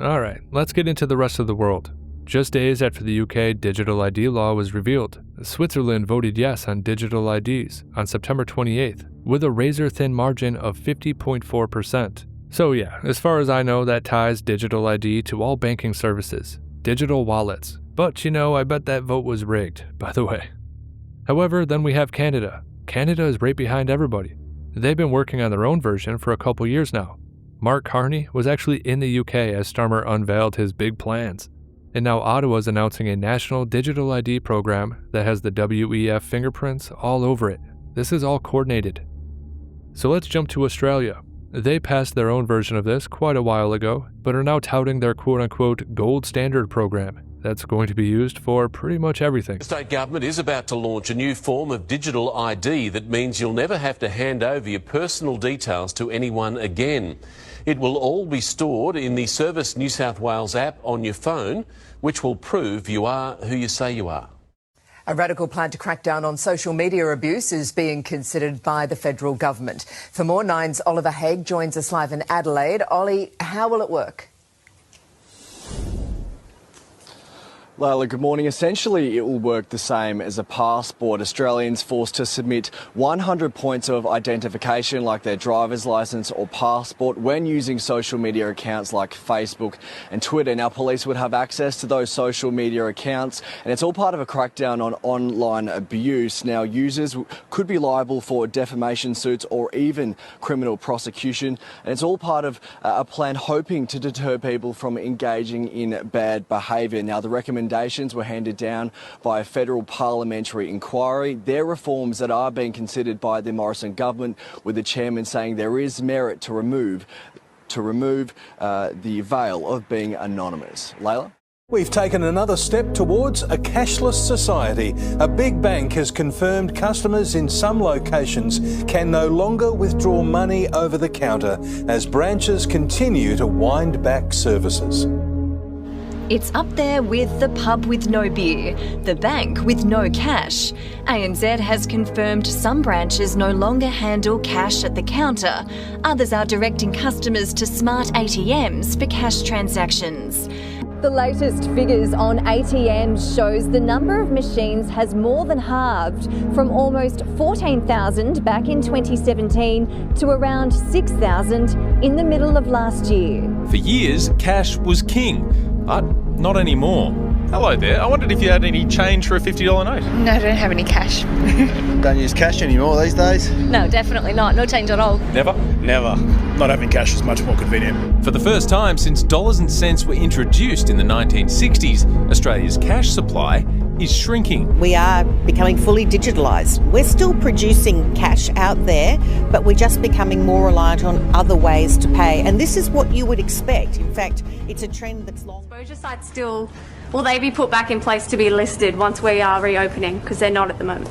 Alright, let's get into the rest of the world. Just days after the UK digital ID law was revealed, Switzerland voted yes on digital IDs on September 28th, with a razor-thin margin of 50.4%. So yeah, as far as I know, that ties digital ID to all banking services, digital wallets. But I bet that vote was rigged, by the way. However, then we have Canada. Canada is right behind everybody. They've been working on their own version for a couple years now. Mark Carney was actually in the UK as Starmer unveiled his big plans. And now Ottawa's announcing a national digital ID program that has the WEF fingerprints all over it. This is all coordinated. So let's jump to Australia. They passed their own version of this quite a while ago, but are now touting their quote-unquote gold standard program that's going to be used for pretty much everything. The state government is about to launch a new form of digital ID that means you'll never have to hand over your personal details to anyone again. It will all be stored in the Service New South Wales app on your phone, which will prove you are who you say you are. A radical plan to crack down on social media abuse is being considered by the federal government. For more, Nine's Oliver Haig joins us live in Adelaide. Ollie, how will it work? Layla, good morning. Essentially, it will work the same as a passport. Australians forced to submit 100 points of identification like their driver's licence or passport when using social media accounts like Facebook and Twitter. Now, police would have access to those social media accounts, and it's all part of a crackdown on online abuse. Now, users could be liable for defamation suits or even criminal prosecution, and it's all part of a plan hoping to deter people from engaging in bad behaviour. Now, the recommendations were handed down by a federal parliamentary inquiry. They're reforms that are being considered by the Morrison government, with the chairman saying there is merit to remove the veil of being anonymous. Layla? We've taken another step towards a cashless society. A big bank has confirmed customers in some locations can no longer withdraw money over the counter as branches continue to wind back services. It's up there with the pub with no beer, the bank with no cash. ANZ has confirmed some branches no longer handle cash at the counter. Others are directing customers to smart ATMs for cash transactions. The latest figures on ATMs shows the number of machines has more than halved from almost 14,000 back in 2017 to around 6,000 in the middle of last year. For years, cash was king, but not anymore. Hello there. I wondered if you had any change for a $50 note. No, I don't have any cash. Don't use cash anymore these days? No, definitely not. No change at all. Never? Never. Not having cash is much more convenient. For the first time since dollars and cents were introduced in the 1960s, Australia's cash supply is shrinking. We are becoming fully digitalised. We're still producing cash out there, but we're just becoming more reliant on other ways to pay. And this is what you would expect. In fact, it's a trend that's long. Exposure sites still, will they be put back in place to be listed once we are reopening? Because they're not at the moment.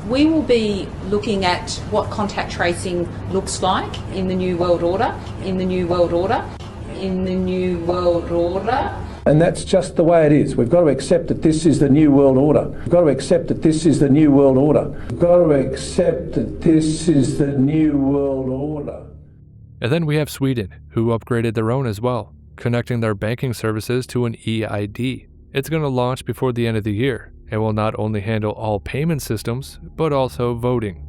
We will be looking at what contact tracing looks like in the new world order, in the new world order, in the new world order. And that's just the way it is. We've got to accept that this is the new world order. We've got to accept that this is the new world order. We've got to accept that this is the new world order. And then we have Sweden, who upgraded their own as well, connecting their banking services to an eID. It's going to launch before the end of the year and will not only handle all payment systems, but also voting.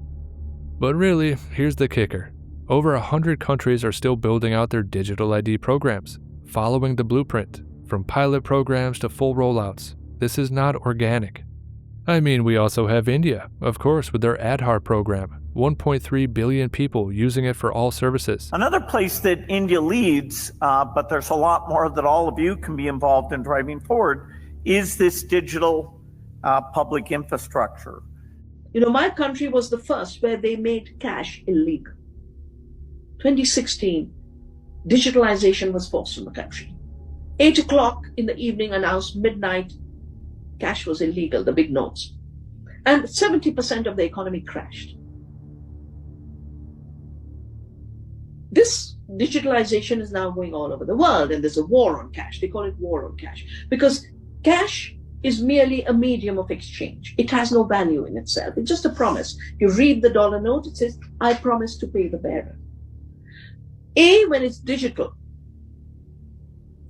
But really, here's the kicker. Over 100 countries are still building out their digital ID programs, following the blueprint. From pilot programs to full rollouts, this is not organic. I mean, we also have India, of course, with their Aadhaar program, 1.3 billion people using it for all services. Another place that India leads, but there's a lot more that all of you can be involved in driving forward, is this digital public infrastructure. You know, my country was the first where they made cash illegal. 2016, digitalization was forced on the country. 8 o'clock in the evening announced midnight, cash was illegal, the big notes. And 70% of the economy crashed. This digitalization is now going all over the world, and there's a war on cash. They call it war on cash, because cash is merely a medium of exchange. It has no value in itself. It's just a promise. You read the dollar note, it says, I promise to pay the bearer. When it's digital,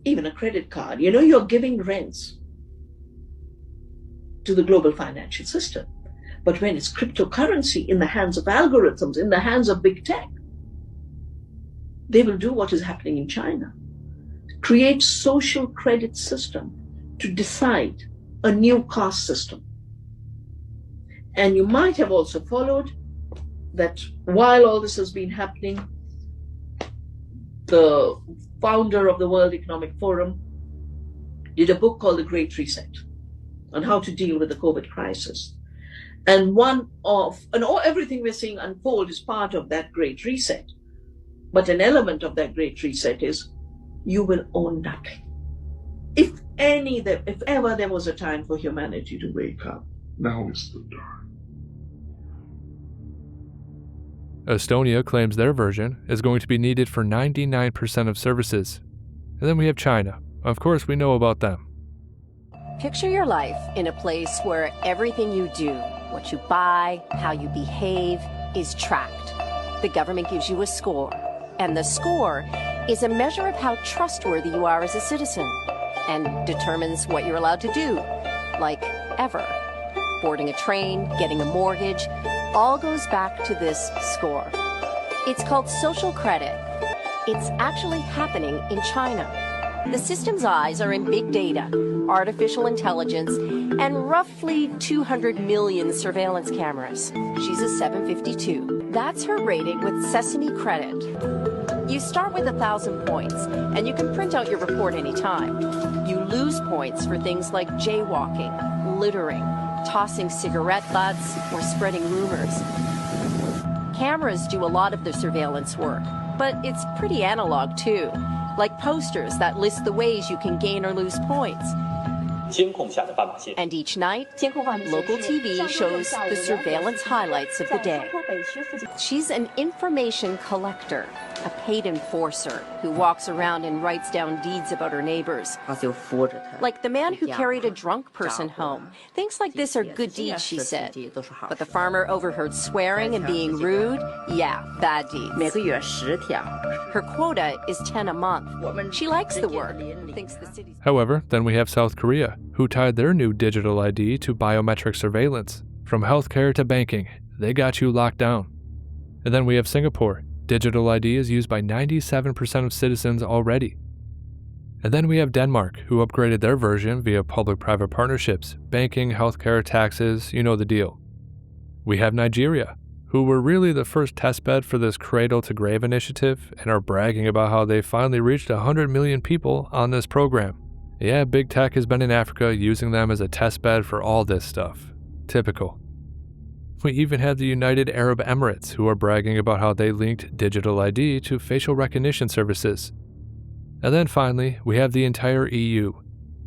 even a credit card. You know, you're giving rents to the global financial system. But when it's cryptocurrency in the hands of algorithms, in the hands of big tech, they will do what is happening in China. Create social credit system to decide a new caste system. And you might have also followed that while all this has been happening, the founder of the World Economic Forum did a book called The Great Reset on how to deal with the COVID crisis. And everything we're seeing unfold is part of that Great Reset. But an element of that Great Reset is you will own nothing. If ever there was a time for humanity to wake up, now is the time. Estonia claims their version is going to be needed for 99% of services. And then we have China. Of course, we know about them. Picture your life in a place where everything you do, what you buy, how you behave, is tracked. The government gives you a score, and the score is a measure of how trustworthy you are as a citizen and determines what you're allowed to do, like ever. Boarding a train, getting a mortgage, all goes back to this score. It's called social credit. It's actually happening in China. The system's eyes are in big data, artificial intelligence, and roughly 200 million surveillance cameras. She's a 752. That's her rating with Sesame Credit. You start with 1,000 points, and you can print out your report anytime. You lose points for things like jaywalking, littering, tossing cigarette butts, or spreading rumors. Cameras do a lot of the surveillance work, but it's pretty analog too, like posters that list the ways you can gain or lose points. And each night, local TV shows the surveillance highlights of the day. She's an information collector, a paid enforcer who walks around and writes down deeds about her neighbors. Like the man who carried a drunk person home. Things like this are good deeds, she said. But the farmer overheard swearing and being rude, yeah, bad deeds. Her quota is 10 a month. She likes the work. Thinks the city's... However, then we have South Korea, who tied their new digital ID to biometric surveillance. From healthcare to banking, they got you locked down. And then we have Singapore. Digital ID is used by 97% of citizens already. And then we have Denmark, who upgraded their version via public-private partnerships, banking, healthcare, taxes, you know the deal. We have Nigeria, who were really the first testbed for this cradle-to-grave initiative and are bragging about how they finally reached 100 million people on this program. Yeah, big tech has been in Africa using them as a testbed for all this stuff. Typical. We even have the United Arab Emirates, who are bragging about how they linked digital ID to facial recognition services. And then finally, we have the entire EU,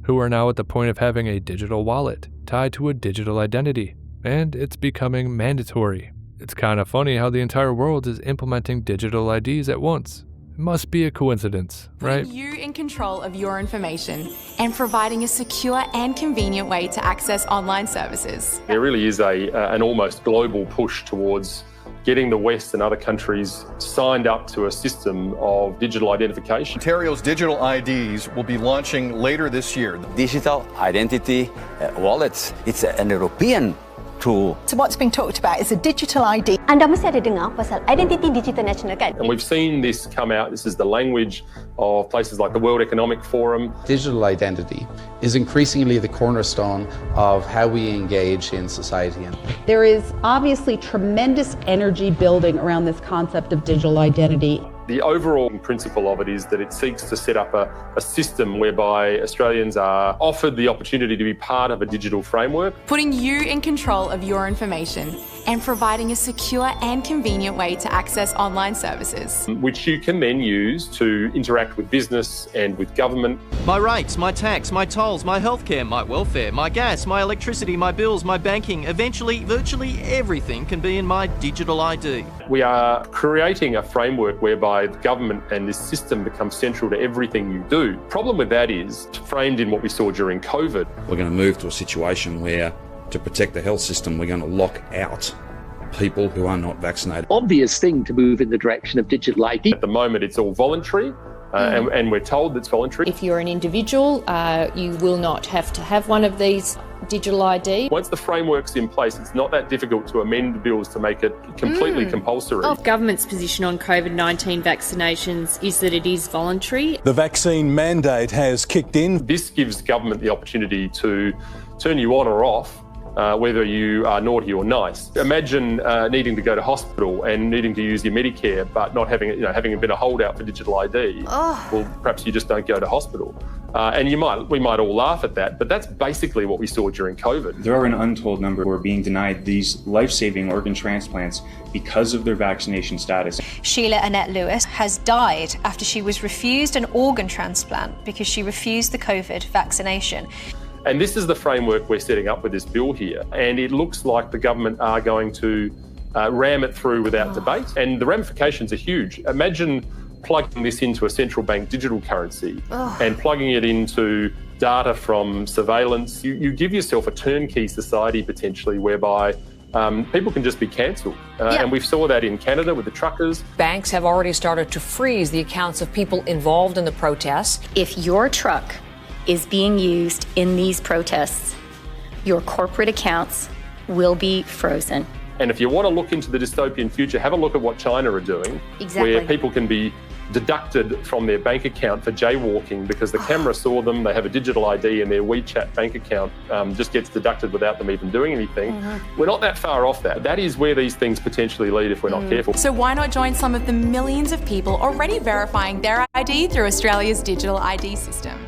who are now at the point of having a digital wallet tied to a digital identity, and it's becoming mandatory. It's kind of funny how the entire world is implementing digital IDs at once. It must be a coincidence, right? Putting you in control of your information and providing a secure and convenient way to access online services. There really is an almost global push towards getting the West and other countries signed up to a system of digital identification. Ontario's digital IDs will be launching later this year. Digital identity wallets, it's an European tool. So what's being talked about is a digital ID. Anda mesti ada dengar pasal identity digital national kan? And we've seen this come out. This is the language of places like the World Economic Forum. Digital identity is increasingly the cornerstone of how we engage in society. There is obviously tremendous energy building around this concept of digital identity. The overall principle of it is that it seeks to set up a system whereby Australians are offered the opportunity to be part of a digital framework. Putting you in control of your information and providing a secure and convenient way to access online services. Which you can then use to interact with business and with government. My rates, my tax, my tolls, my healthcare, my welfare, my gas, my electricity, my bills, my banking, eventually virtually everything can be in my digital ID. We are creating a framework whereby the government and this system becomes central to everything you do. Problem with that is framed in what we saw during COVID. We're going to move to a situation where, to protect the health system, we're going to lock out people who are not vaccinated. Obvious thing to move in the direction of digital ID. At the moment, it's all voluntary. and we're told it's voluntary. If you're an individual, you will not have to have one of these digital ID. Once the framework's in place, it's not that difficult to amend bills to make it completely compulsory. The government's position on COVID-19 vaccinations is that it is voluntary. The vaccine mandate has kicked in. This gives government the opportunity to turn you on or off, whether you are naughty or nice. Imagine needing to go to hospital and needing to use your Medicare, but not having, having been a holdout for digital ID. Well, perhaps you just don't go to hospital. And we might all laugh at that, but that's basically what we saw during COVID. There are an untold number who are being denied these life-saving organ transplants because of their vaccination status. Sheila Annette Lewis has died after she was refused an organ transplant because she refused the COVID vaccination. And this is the framework we're setting up with this bill here. And it looks like the government are going to ram it through without debate. And the ramifications are huge. Imagine plugging this into a central bank digital currency and plugging it into data from surveillance. You give yourself a turnkey society potentially whereby people can just be cancelled. And we saw that in Canada with the truckers. Banks have already started to freeze the accounts of people involved in the protests. If your truck is being used in these protests, your corporate accounts will be frozen. And if you want to look into the dystopian future, have a look at what China are doing, where people can be deducted from their bank account for jaywalking because the camera saw them, they have a digital ID and their WeChat bank account just gets deducted without them even doing anything. We're not that far off that. That is where these things potentially lead if we're not careful. So why not join some of the millions of people already verifying their ID through Australia's digital ID system?